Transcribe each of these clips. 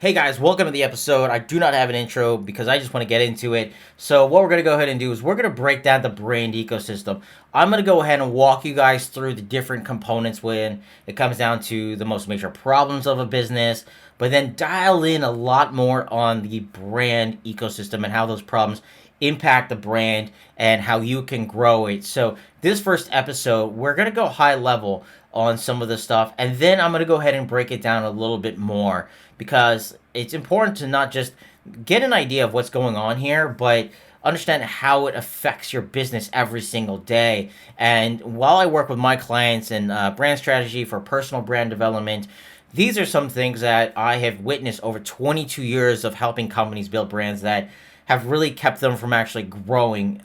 Hey guys, welcome to the episode. I do not have an intro because I just want to get into it. So what we're going to go ahead and do is we're going to break down the brand ecosystem. I'm going to go ahead and walk you guys through the different components when it comes down to the most major problems of a business, but then dial in a lot more on the brand ecosystem and how those problems impact the brand and how you can grow it. So this first episode, we're going to go high level on some of the stuff, and then I'm going to go ahead and break it down a little bit more because it's important to not just get an idea of what's going on here, but understand how it affects your business every single day. And while I work with my clients in brand strategy for personal brand development, these are some things that I have witnessed over 22 years of helping companies build brands that have really kept them from actually growing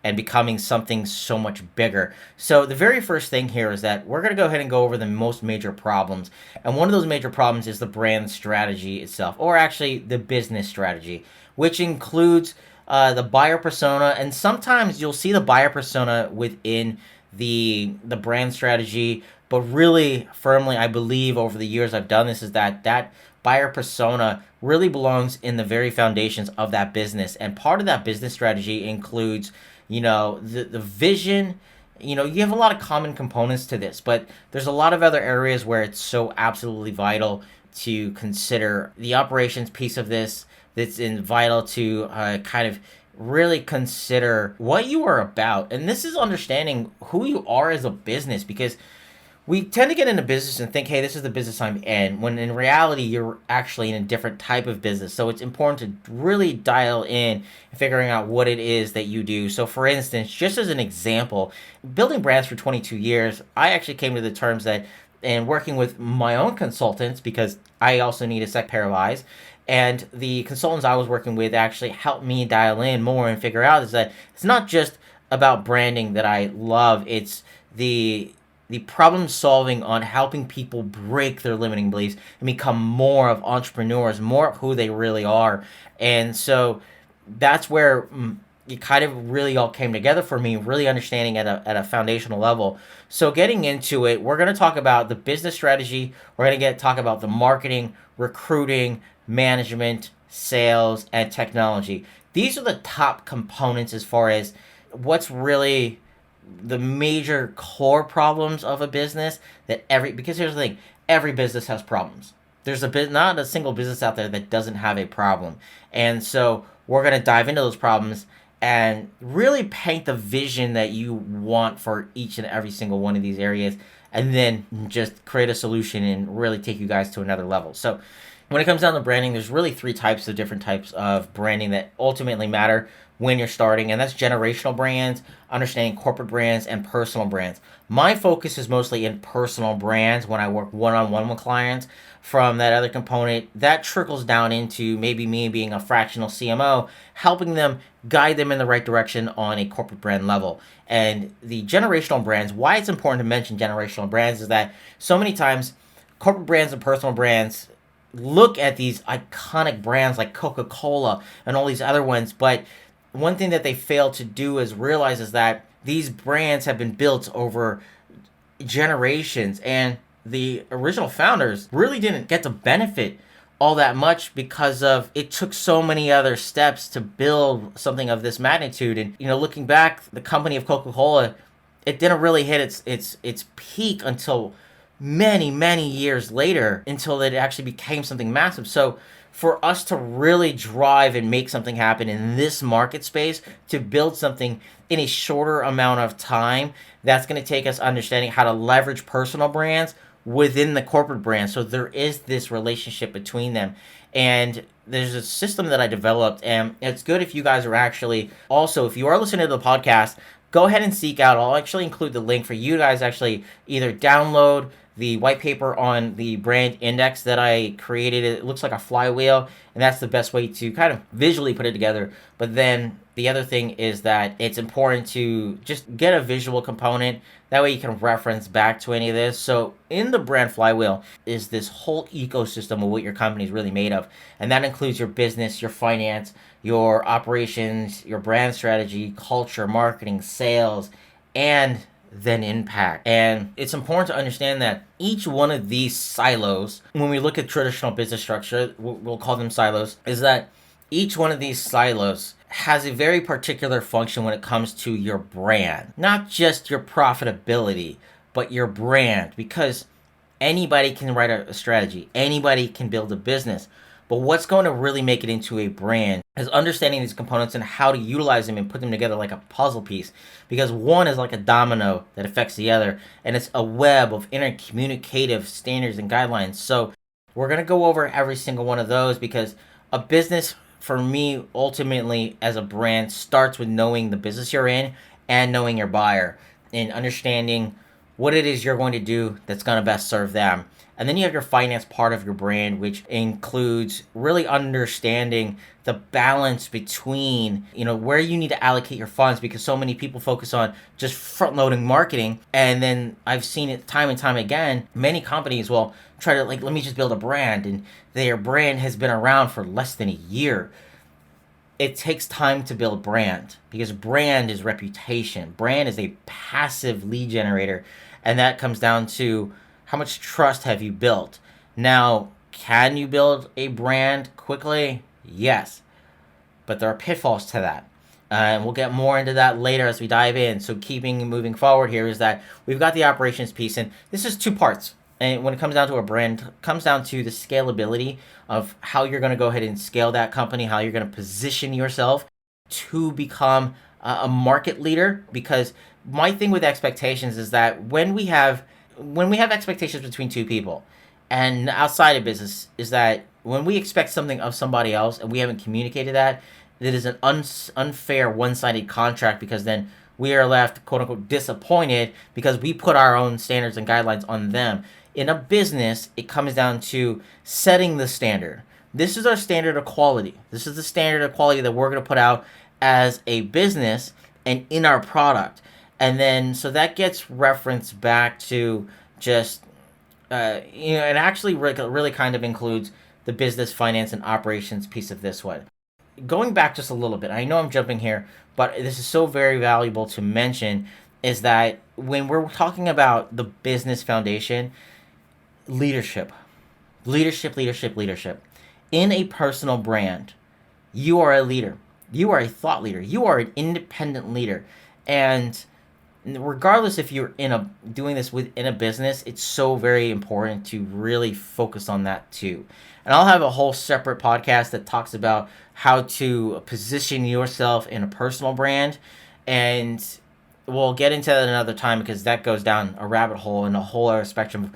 and becoming something so much bigger. So the very first thing here is that we're going to go ahead and go over the most major problems. And one of those major problems is the brand strategy itself, or actually the business strategy, which includes the buyer persona. And sometimes you'll see the buyer persona within the brand strategy, but really firmly, I believe over the years I've done this, is that buyer persona really belongs in the very foundations of that business. And part of that business strategy includes, the vision. You have a lot of common components to this, but there's a lot of other areas where it's so absolutely vital to consider the operations piece of this. That's vital to kind of really consider what you are about. And this is understanding who you are as a business, because we tend to get into business and think, hey, this is the business I'm in, when in reality, you're actually in a different type of business. So it's important to really dial in and figuring out what it is that you do. So for instance, just as an example, building brands for 22 years, I actually came to the terms that, and working with my own consultants, because I also need a second pair of eyes, and the consultants I was working with actually helped me dial in more and figure out is that it's not just about branding that I love, it's the problem solving on helping people break their limiting beliefs and become more of entrepreneurs, more of who they really are. And so that's where it kind of really all came together for me, really understanding at a foundational level. So getting into it, we're going to talk about the business strategy. We're going to talk about the marketing, recruiting, management, sales, and technology. These are the top components as far as what's really the major core problems of a business because here's the thing, every business has problems. There's not a single business out there that doesn't have a problem. And so we're going to dive into those problems and really paint the vision that you want for each and every single one of these areas, and then just create a solution and really take you guys to another level. So when it comes down to branding, there's really three different types of branding that ultimately matter when you're starting, and that's generational brands, understanding corporate brands, and personal brands. My focus is mostly in personal brands when I work one-on-one with clients. From that other component, that trickles down into maybe me being a fractional CMO, helping them guide them in the right direction on a corporate brand level. And the generational brands, why it's important to mention generational brands is that so many times corporate brands and personal brands look at these iconic brands like Coca-Cola and all these other ones, but one thing that they fail to do is realize is that these brands have been built over generations, and the original founders really didn't get to benefit all that much because of it took so many other steps to build something of this magnitude. And looking back, the company of Coca-Cola, it didn't really hit its peak until many years later, until it actually became something massive. So for us to really drive and make something happen in this market space, to build something in a shorter amount of time, that's going to take us understanding how to leverage personal brands within the corporate brand. So there is this relationship between them. And there's a system that I developed, and it's good if you guys are actually also, if you are listening to the podcast, go ahead and seek out. I'll actually include the link for you guys actually either download the white paper on the brand index that I created. It looks like a flywheel, and that's the best way to kind of visually put it together. But then the other thing is that it's important to just get a visual component. That way you can reference back to any of this. So in the brand flywheel is this whole ecosystem of what your company is really made of. And that includes your business, your finance, your operations, your brand strategy, culture, marketing, sales, and than impact. And it's important to understand that each one of these silos, when we look at traditional business structure, we'll call them silos, is that each one of these silos has a very particular function when it comes to your brand. Not just your profitability, but your brand. Because anybody can write a strategy, anybody can build a business. But what's going to really make it into a brand is understanding these components and how to utilize them and put them together like a puzzle piece. Because one is like a domino that affects the other, and it's a web of intercommunicative standards and guidelines. So we're going to go over every single one of those, because a business, for me, ultimately, as a brand, starts with knowing the business you're in and knowing your buyer and understanding what it is you're going to do that's going to best serve them. And then you have your finance part of your brand, which includes really understanding the balance between, where you need to allocate your funds, because so many people focus on just front loading marketing. And then I've seen it time and time again. Many companies will try to let me just build a brand, and their brand has been around for less than a year. It takes time to build brand, because brand is reputation. Brand is a passive lead generator, and that comes down to how much trust have you built. Now, can you build a brand quickly? Yes, but there are pitfalls to that. And we'll get more into that later as we dive in. So moving forward here is that we've got the operations piece, and this is two parts. And when it comes down to a brand, it comes down to the scalability of how you're going to go ahead and scale that company, how you're going to position yourself to become a market leader. Because my thing with expectations is that when we have expectations between two people and outside of business, is that when we expect something of somebody else and we haven't communicated that, it is an unfair one-sided contract, because then we are left, quote unquote, disappointed because we put our own standards and guidelines on them. In a business, it comes down to setting the standard. This is our standard of quality. This is the standard of quality that we're going to put out as a business and in our product. And then, so that gets referenced back to just, it actually really kind of includes the business, finance, and operations piece of this one. Going back just a little bit, I know I'm jumping here, but this is so very valuable to mention, is that when we're talking about the business foundation, leadership. In a personal brand, you are a leader. You are a thought leader. You are an independent leader. And regardless if you're doing this within a business, it's so very important to really focus on that too. And I'll have a whole separate podcast that talks about how to position yourself in a personal brand, and we'll get into that another time, because that goes down a rabbit hole and a whole other spectrum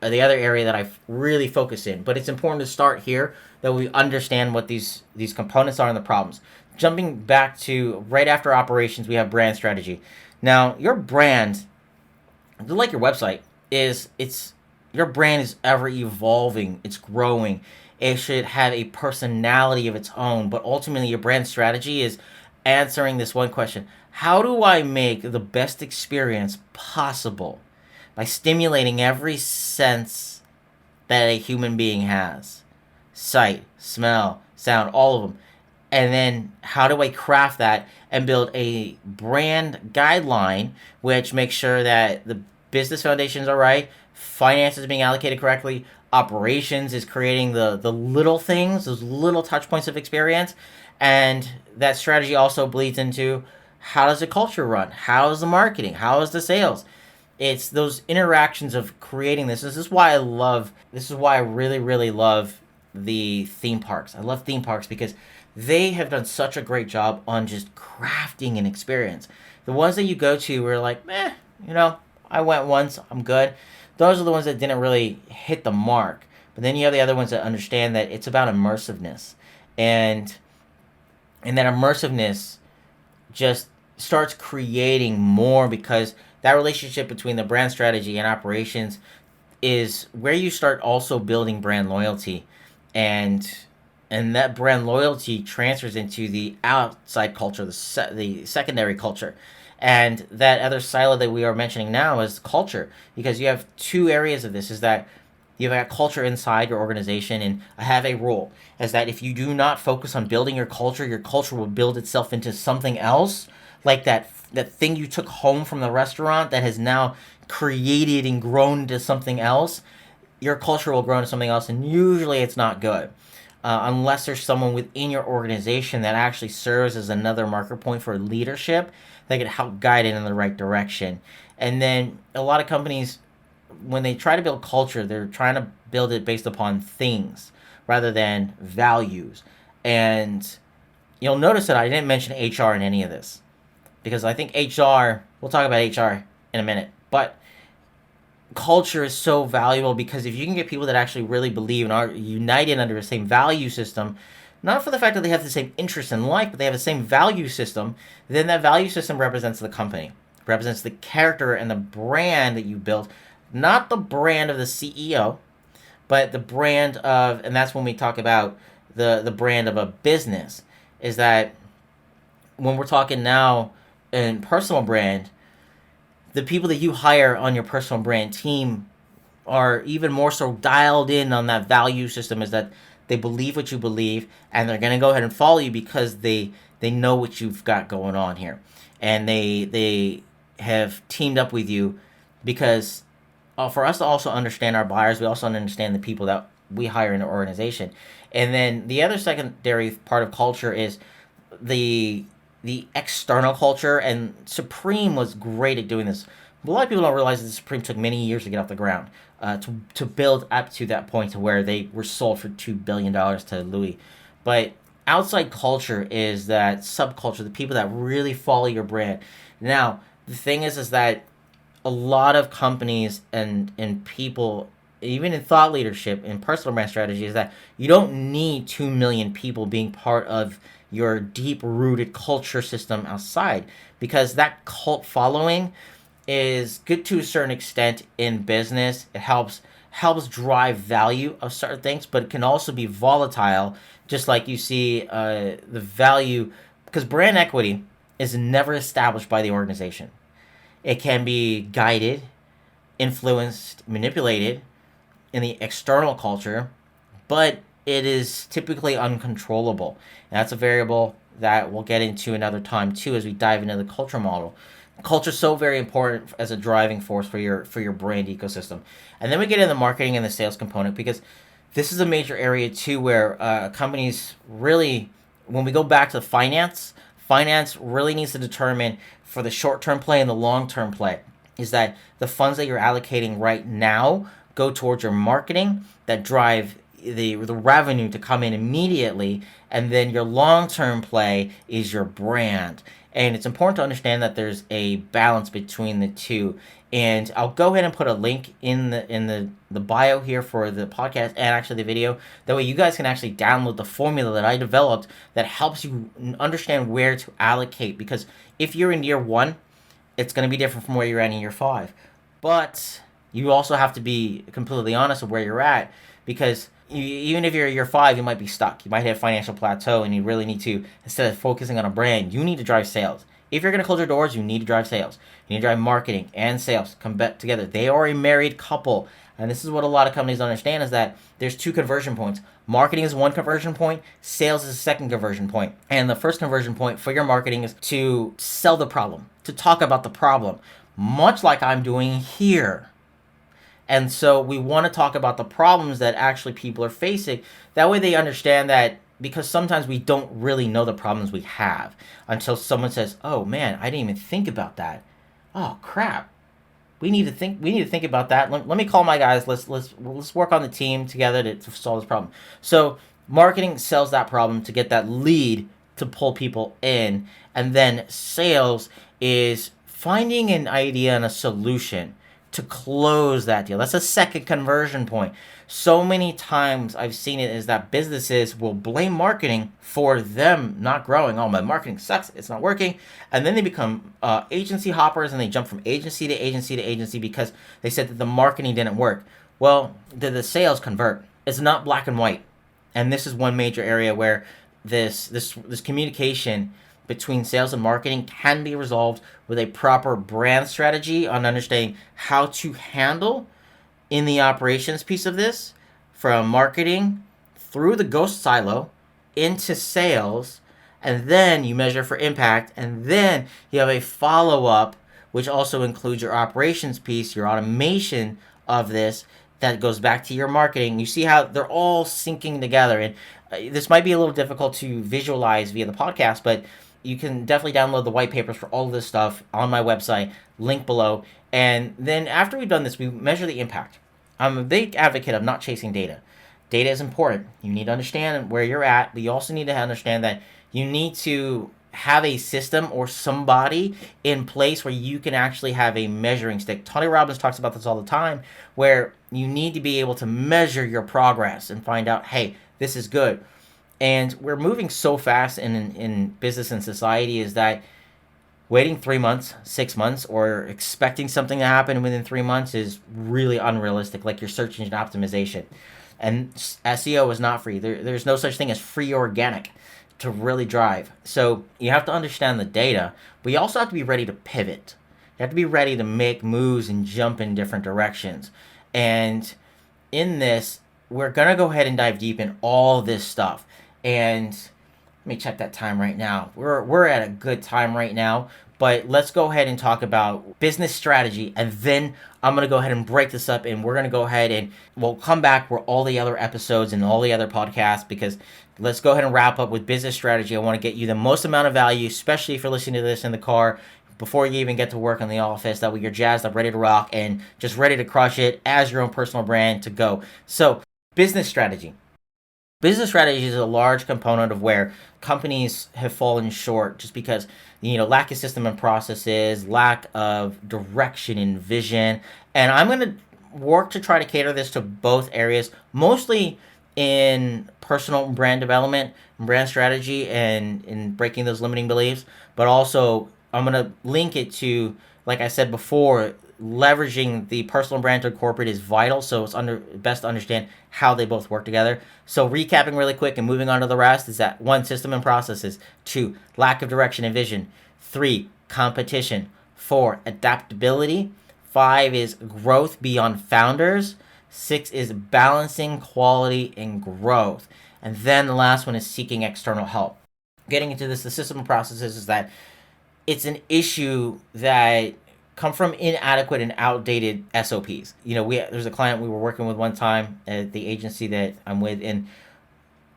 of the other area that I've really focused in. But it's important to start here, that we understand what these components are and the problems. Jumping back to right after operations, we have brand strategy. Now, your brand, like your website, your brand is ever evolving. It's growing. It should have a personality of its own. But ultimately, your brand strategy is answering this one question: how do I make the best experience possible by stimulating every sense that a human being has? Sight, smell, sound, all of them. And then how do I craft that and build a brand guideline which makes sure that the business foundations are right, finance is being allocated correctly, operations is creating the little things, those little touch points of experience, and that strategy also bleeds into how does the culture run, how is the marketing, how is the sales. It's those interactions of creating this. This is why I really, really love the theme parks. I love theme parks because they have done such a great job on just crafting an experience. The ones that you go to were like, I went once, I'm good. Those are the ones that didn't really hit the mark. But then you have the other ones that understand that it's about immersiveness. And that immersiveness just starts creating more, because that relationship between the brand strategy and operations is where you start also building brand loyalty. And that brand loyalty transfers into the outside culture, the secondary culture. And that other silo that we are mentioning now is culture, because you have two areas of this. Is that you've got culture inside your organization, and I have a rule, is that if you do not focus on building your culture will build itself into something else like that thing you took home from the restaurant that has now created and grown to something else. Your culture will grow into something else, and usually it's not good. Unless there's someone within your organization that actually serves as another marker point for leadership that can help guide it in the right direction. And then a lot of companies, when they try to build culture, they're trying to build it based upon things rather than values. And you'll notice that I didn't mention HR in any of this because I think HR, we'll talk about HR in a minute, but culture is so valuable because if you can get people that actually really believe and are united under the same value system, not for the fact that they have the same interests in life, but they have the same value system, then that value system represents the company, represents the character and the brand that you built, not the brand of the CEO, but the brand of, and that's when we talk about the brand of a business, is that when we're talking now in personal brand, the people that you hire on your personal brand team are even more so dialed in on that value system, is that they believe what you believe and they're going to go ahead and follow you because they know what you've got going on here. And they have teamed up with you because for us to also understand our buyers, we also understand the people that we hire in the organization. And then the other secondary part of culture is the external culture, and Supreme was great at doing this. A lot of people don't realize that Supreme took many years to get off the ground, to build up to that point to where they were sold for $2 billion to Louis. But outside culture is that subculture, the people that really follow your brand. Now, the thing is that a lot of companies and people, even in thought leadership and personal brand strategy, is that you don't need 2 million people being part of your deep-rooted culture system outside, because that cult following is good to a certain extent in business. It helps drive value of certain things, but it can also be volatile, just like you see the value, because brand equity is never established by the organization. It can be guided, influenced, manipulated in the external culture, but it is typically uncontrollable. And that's a variable that we'll get into another time too as we dive into the culture model. Culture is so very important as a driving force for your brand ecosystem. And then we get into the marketing and the sales component, because this is a major area too where companies really, when we go back to finance really needs to determine for the short-term play and the long-term play, is that the funds that you're allocating right now go towards your marketing that drive the revenue to come in immediately, and then your long-term play is your brand. And it's important to understand that there's a balance between the two. And I'll go ahead and put a link in the bio here for the podcast and actually the video. That way you guys can actually download the formula that I developed that helps you understand where to allocate. Because if you're in year 1, it's going to be different from where you're at in year 5. But you also have to be completely honest with where you're at, because even if you're year 5, you might be stuck. You might hit a financial plateau, and you really need to, instead of focusing on a brand, you need to drive sales. If you're going to close your doors, you need to drive sales. You need to drive marketing and sales come back together. They are a married couple. And this is what a lot of companies don't understand, is that there's 2 conversion points. Marketing is 1 conversion point. Sales is a 2nd conversion point. And the first conversion point for your marketing is to sell the problem, to talk about the problem, much like I'm doing here. And so we want to talk about the problems that actually people are facing. That way they understand that, because sometimes we don't really know the problems we have until someone says, "Oh man, I didn't even think about that. Oh crap. We need to think about that. Let me call my guys. Let's work on the team together to solve this problem." So marketing sells that problem to get that lead to pull people in, and then sales is finding an idea and a solution to close that deal. That's a 2nd conversion point. So many times I've seen it is that businesses will blame marketing for them not growing. Oh, my marketing sucks. It's not working. And then they become agency hoppers, and they jump from agency to agency to agency because they said that the marketing didn't work. Well, did the sales convert? It's not black and white. And this is one major area where this communication between sales and marketing can be resolved with a proper brand strategy on understanding how to handle in the operations piece of this, from marketing through the ghost silo into sales, and then you measure for impact, and then you have a follow-up, which also includes your operations piece, your automation of this, that goes back to your marketing. You see how they're all syncing together. And this might be a little difficult to visualize via the podcast, but you can definitely download the white papers for all of this stuff on my website, link below. And then after we've done this, we measure the impact. I'm a big advocate of not chasing data. Data is important. You need to understand where you're at, but you also need to understand that you need to have a system or somebody in place where you can actually have a measuring stick. Tony Robbins talks about this all the time, where you need to be able to measure your progress and find out, hey, this is good. And we're moving so fast in business and society is that waiting 3 months, 6 months, or expecting something to happen within 3 months is really unrealistic, like your search engine optimization. And SEO is not free. There's no such thing as free organic to really drive. So you have to understand the data, but you also have to be ready to pivot. You have to be ready to make moves and jump in different directions. And in this, we're going to go ahead and dive deep in all this stuff. And let me check that time right now. We're at a good time right now, but let's go ahead and talk about business strategy, and then I'm going to go ahead and break this up, and we're going to go ahead and we'll come back for all the other episodes and all the other podcasts, because let's go ahead and wrap up with business strategy. I want to get you the most amount of value, especially if you're listening to this in the car, before you even get to work in the office, that way you're jazzed up, ready to rock, and just ready to crush it as your own personal brand to go. So, business strategy. Business strategy is a large component of where companies have fallen short just because, lack of system and processes, lack of direction and vision. And I'm going to work to try to cater this to both areas, mostly in personal brand development, brand strategy, and in breaking those limiting beliefs. But also, I'm going to link it to, like I said before, leveraging the personal brand to corporate is vital, so it's best to understand how they both work together. So recapping really quick and moving on to the rest is that 1, system and processes. 2, lack of direction and vision. 3, competition. 4, adaptability. 5 is growth beyond founders. 6 is balancing quality and growth. And then the last one is seeking external help. Getting into this, the system and processes is that it's an issue that come from inadequate and outdated SOPs. There's a client we were working with one time at the agency that I'm with, and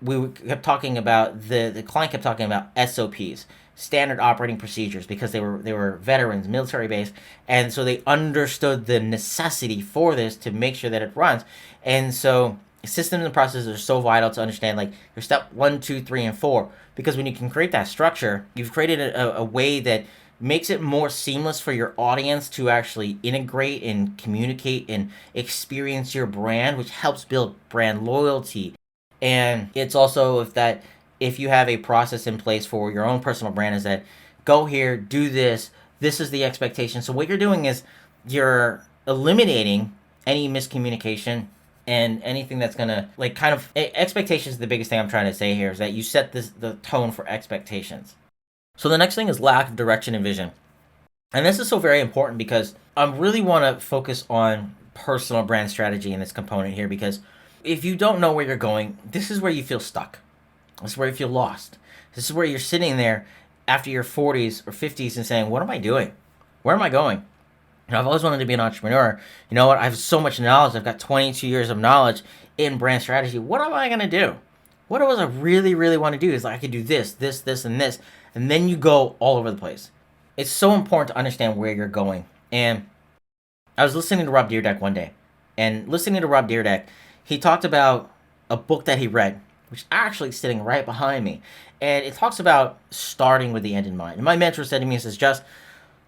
we kept talking about the client kept talking about SOPs, standard operating procedures, because they were veterans, military based, and so they understood the necessity for this to make sure that it runs. And so systems and processes are so vital to understand, like your step 1, 2, 3, and 4, because when you can create that structure, you've created a way that makes it more seamless for your audience to actually integrate and communicate and experience your brand, which helps build brand loyalty. And it's also if you have a process in place for your own personal brand, is that go here, do this, this is the expectation. So what you're doing is you're eliminating any miscommunication and anything that's gonna expectations is the biggest thing I'm trying to say here, is that you set the tone for expectations. So the next thing is lack of direction and vision. And this is so very important because I really want to focus on personal brand strategy in this component here, because if you don't know where you're going, this is where you feel stuck. This is where you feel lost. This is where you're sitting there after your 40s or 50s and saying, what am I doing? Where am I going? I've always wanted to be an entrepreneur. You know what? I have so much knowledge. I've got 22 years of knowledge in brand strategy. What am I going to do? What do I really, really want to do is I could do this, and this. And then you go all over the place. It's so important to understand where you're going. And I was listening to Rob Dyrdek one day. And listening to Rob Dyrdek, he talked about a book that he read, which is actually sitting right behind me. And it talks about starting with the end in mind. And my mentor said to me, he says, just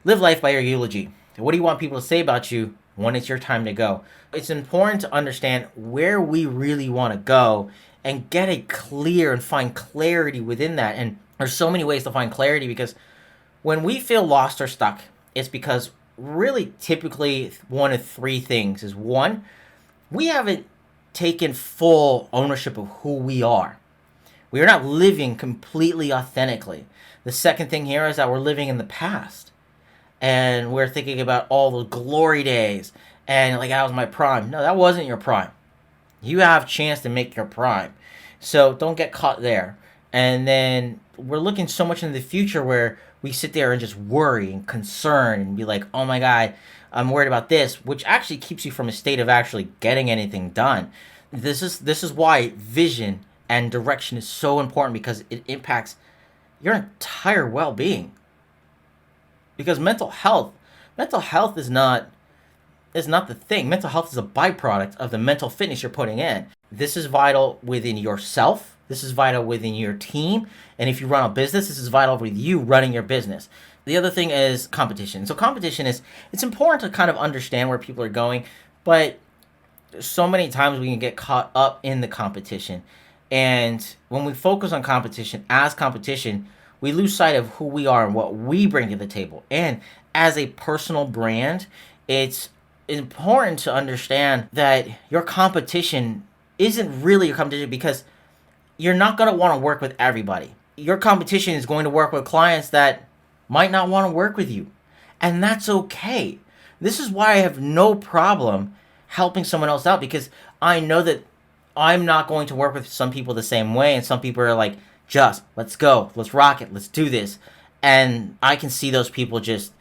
live life by your eulogy. What do you want people to say about you when it's your time to go? It's important to understand where we really want to go and get it clear and find clarity within that. And there's so many ways to find clarity, because when we feel lost or stuck, it's because really typically one of 3 things is: 1, we haven't taken full ownership of who we are. We are not living completely authentically. The second thing here is that we're living in the past. And we're thinking about all the glory days and that was my prime. No, that wasn't your prime. You have a chance to make your prime. So don't get caught there. And then we're looking so much into the future where we sit there and just worry and concern and be like, oh my God, I'm worried about this, which actually keeps you from a state of actually getting anything done. This is why vision and direction is so important, because it impacts your entire well-being. Because mental health is not the thing. Mental health is a byproduct of the mental fitness you're putting in. This is vital within yourself. This is vital within your team. And if you run a business, this is vital with you running your business. The other thing is competition. So competition it's important to kind of understand where people are going, but so many times we can get caught up in the competition. And when we focus on competition as competition, we lose sight of who we are and what we bring to the table. And as a personal brand, it's important to understand that your competition isn't really your competition, because you're not going to want to work with everybody. Your competition is going to work with clients that might not want to work with you. And that's okay. This is why I have no problem helping someone else out, because I know that I'm not going to work with some people the same way. And some people are like, just let's go, let's rock it, let's do this. And I can see those people and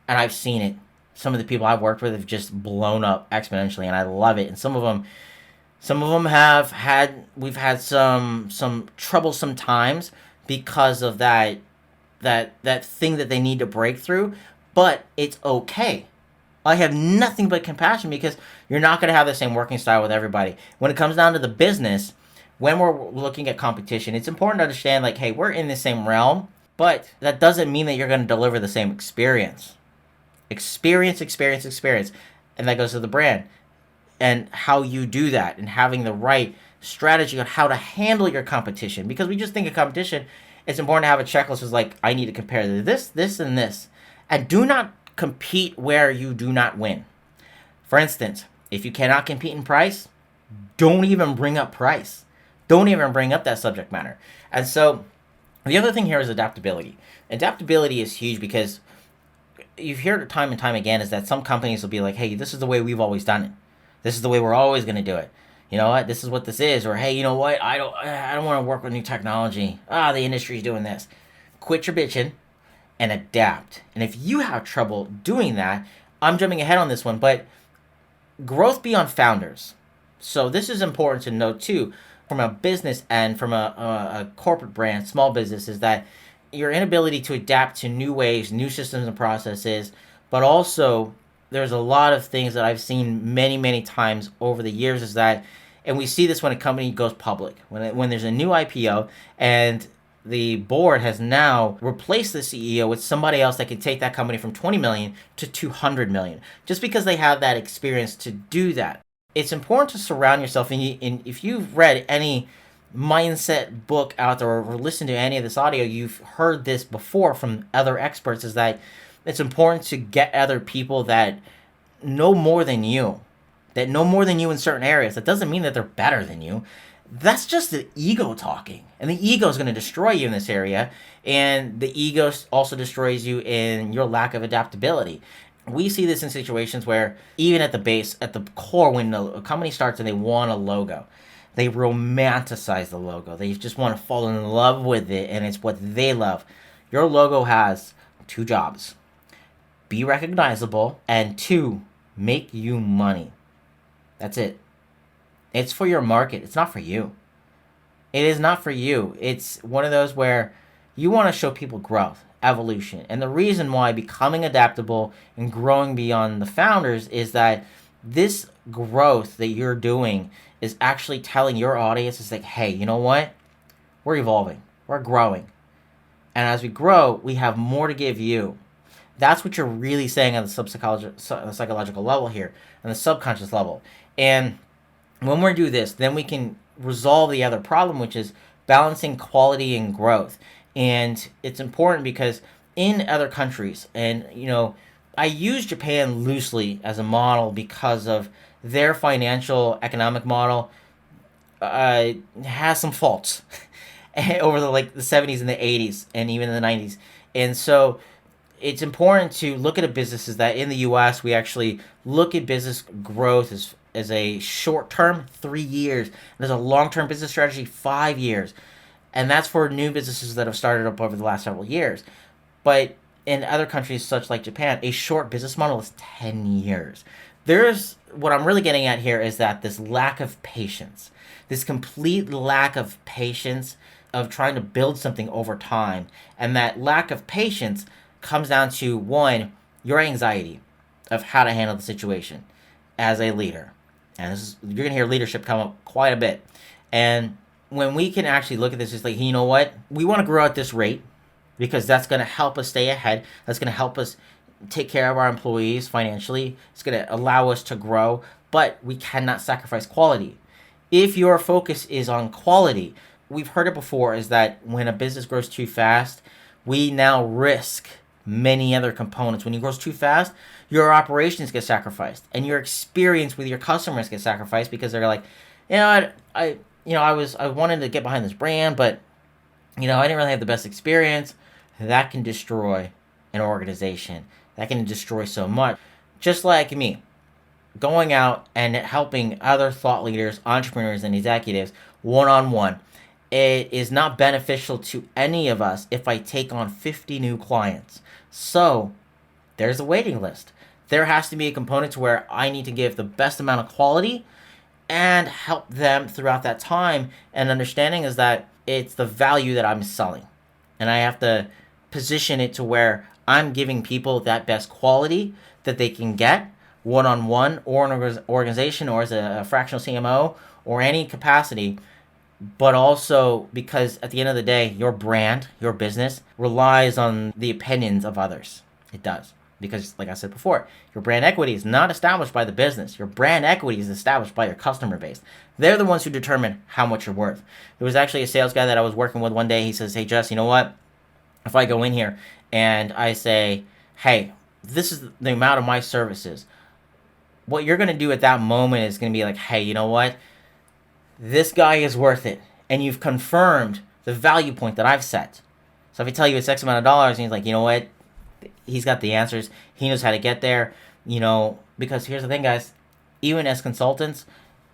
I've seen it. Some of the people I've worked with have just blown up exponentially, and I love it. And some of them we've had some troublesome times because of that thing that they need to break through, but it's okay. I have nothing but compassion, because you're not going to have the same working style with everybody. When it comes down to the business, when we're looking at competition, it's important to understand, like, hey, we're in the same realm, but that doesn't mean that you're going to deliver the same experience. Experience. And that goes to the brand and how you do that, and having the right strategy on how to handle your competition. Because we just think of competition, it's important to have a checklist. It's like, I need to compare this, and this. And do not compete where you do not win. For instance, if you cannot compete in price, don't even bring up price. Don't even bring up that subject matter. And so the other thing here is adaptability. Adaptability is huge, because you've heard it time and time again, is that some companies will be like, hey, this is the way we've always done it. This is the way we're always going to do it. You know what? This is what this is. Or, hey, you know what? I don't want to work with new technology. The industry's doing this. Quit your bitching and adapt. And if you have trouble doing that, I'm jumping ahead on this one, but growth beyond founders. So this is important to note too, from a business and from a corporate brand, small business, is that your inability to adapt to new ways, new systems and processes, but also there's a lot of things that I've seen many, many times over the years, is that, and we see this when a company goes public, when there's a new IPO and the board has now replaced the CEO with somebody else that can take that company from 20 million to 200 million, just because they have that experience to do that. It's important to surround yourself, and if you've read any mindset book out there or listened to any of this audio, you've heard this before from other experts, is that it's important to get other people that know more than you, in certain areas. That doesn't mean that they're better than you. That's just the ego talking. And the ego is going to destroy you in this area. And the ego also destroys you in your lack of adaptability. We see this in situations where, even at the base, at the core, when a company starts and they want a logo, they romanticize the logo. They just want to fall in love with it, and it's what they love. Your logo has two jobs: be recognizable, and two, make you money. That's it. It's for your market. It's not for you. It is not for you. It's one of those where you want to show people growth, evolution. And the reason why becoming adaptable and growing beyond the founders is that this growth that you're doing is actually telling your audience, is like, hey, you know what? We're evolving. We're growing. And as we grow, we have more to give you. That's what you're really saying on the psychological level here, on the subconscious level. And when we do this, then we can resolve the other problem, which is balancing quality and growth. And it's important because in other countries, and I use Japan loosely as a model because of their financial economic model has some faults over the 70s and the 80s and even the 90s. And so it's important to look at a businesses that in the US, we actually look at business growth as a short term, 3 years. And there's a long term business strategy, 5 years. And that's for new businesses that have started up over the last several years. But in other countries, such like Japan, a short business model is 10 years. There's what I'm really getting at here is that this lack of patience, this complete lack of patience of trying to build something over time. And that lack of patience comes down to one, your anxiety of how to handle the situation as a leader. And you're going to hear leadership come up quite a bit. And when we can actually look at this, it's like, you know what? We want to grow at this rate because that's going to help us stay ahead. That's going to help us take care of our employees financially. It's going to allow us to grow, but we cannot sacrifice quality. If your focus is on quality, we've heard it before, is that when a business grows too fast, we now risk many other components. When it grows too fast, your operations get sacrificed and your experience with your customers get sacrificed because they're like, I wanted to get behind this brand, but I didn't really have the best experience. That can destroy an organization. That can destroy so much. Just like me, going out and helping other thought leaders, entrepreneurs, and executives one-on-one, it is not beneficial to any of us if I take on 50 new clients. So there's a waiting list. There has to be a component to where I need to give the best amount of quality and help them throughout that time. And understanding is that it's the value that I'm selling. And I have to position it to where I'm giving people that best quality that they can get one-on-one or an organization or as a fractional CMO or any capacity. But also because at the end of the day, your brand, your business relies on the opinions of others. It does. Because like I said before, your brand equity is not established by the business. Your brand equity is established by your customer base. They're the ones who determine how much you're worth. There was actually a sales guy that I was working with one day. He says, hey, Jess, you know what? If I go in here and I say, hey, this is the amount of my services, what you're going to do at that moment is going to be like, hey, you know what? This guy is worth it. And you've confirmed the value point that I've set. So if I tell you it's X amount of dollars and he's like, you know what? He's got the answers. He knows how to get there, because here's the thing, guys. Even as consultants,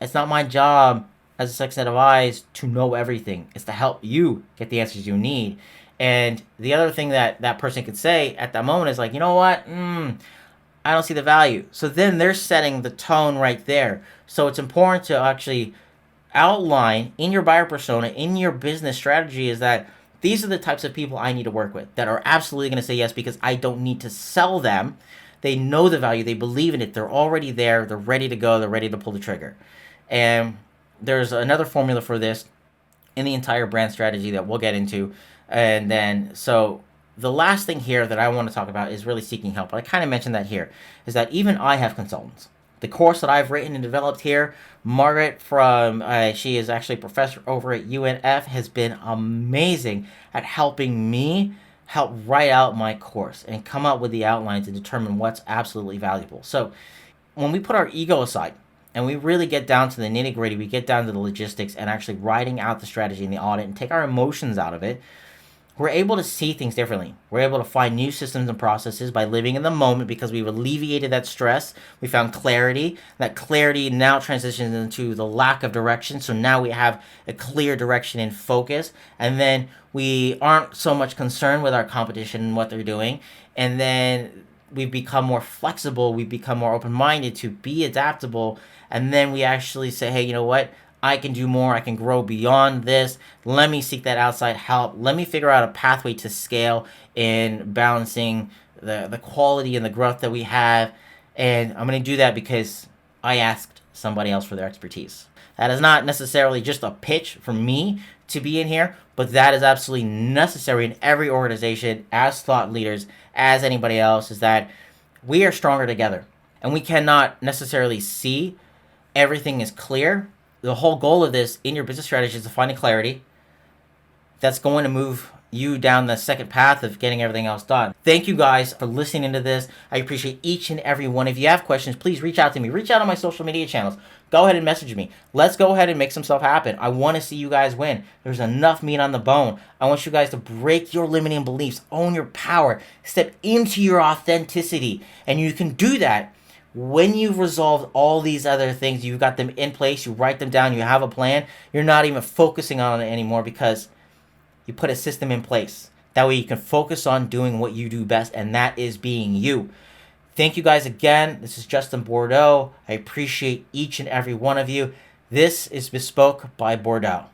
it's not my job as a second set of eyes to know everything. It's to help you get the answers you need. And the other thing that person could say at that moment is like, you know what? I don't see the value. So then they're setting the tone right there. So it's important to actually outline in your buyer persona, in your business strategy, is that these are the types of people I need to work with that are absolutely going to say yes because I don't need to sell them. They know the value. They believe in it. They're already there. They're ready to go. They're ready to pull the trigger. And there's another formula for this in the entire brand strategy that we'll get into. And then, so the last thing here that I want to talk about is really seeking help. I kind of mentioned that here, is that even I have consultants. The course that I've written and developed here, Margaret she is actually a professor over at UNF, has been amazing at helping me help write out my course and come up with the outlines and determine what's absolutely valuable. So when we put our ego aside and we really get down to the nitty gritty, we get down to the logistics and actually writing out the strategy and the audit and take our emotions out of it, we're able to see things differently. We're able to find new systems and processes by living in the moment because we've alleviated that stress. We found clarity. That clarity now transitions into the lack of direction. So now we have a clear direction and focus. And then we aren't so much concerned with our competition and what they're doing. And then we become more flexible. We become more open-minded to be adaptable. And then we actually say, hey, you know what? I can do more. I can grow beyond this. Let me seek that outside help. Let me figure out a pathway to scale in balancing the quality and the growth that we have. And I'm going to do that because I asked somebody else for their expertise. That is not necessarily just a pitch for me to be in here, but that is absolutely necessary in every organization as thought leaders, as anybody else, is that we are stronger together. And we cannot necessarily see everything is clear. The whole goal of this in your business strategy is to find a clarity that's going to move you down the second path of getting everything else done. Thank you guys for listening to this. I appreciate each and every one. If you have questions, please reach out to me. Reach out on my social media channels. Go ahead and message me. Let's go ahead and make some stuff happen. I want to see you guys win. There's enough meat on the bone. I want you guys to break your limiting beliefs, own your power, step into your authenticity. And you can do that when you've resolved all these other things. You've got them in place, you write them down, you have a plan, you're not even focusing on it anymore because you put a system in place. That way you can focus on doing what you do best, and that is being you. Thank you guys again. This is Justin Bordeaux. I appreciate each and every one of you. This is Bespoke by Bordeaux.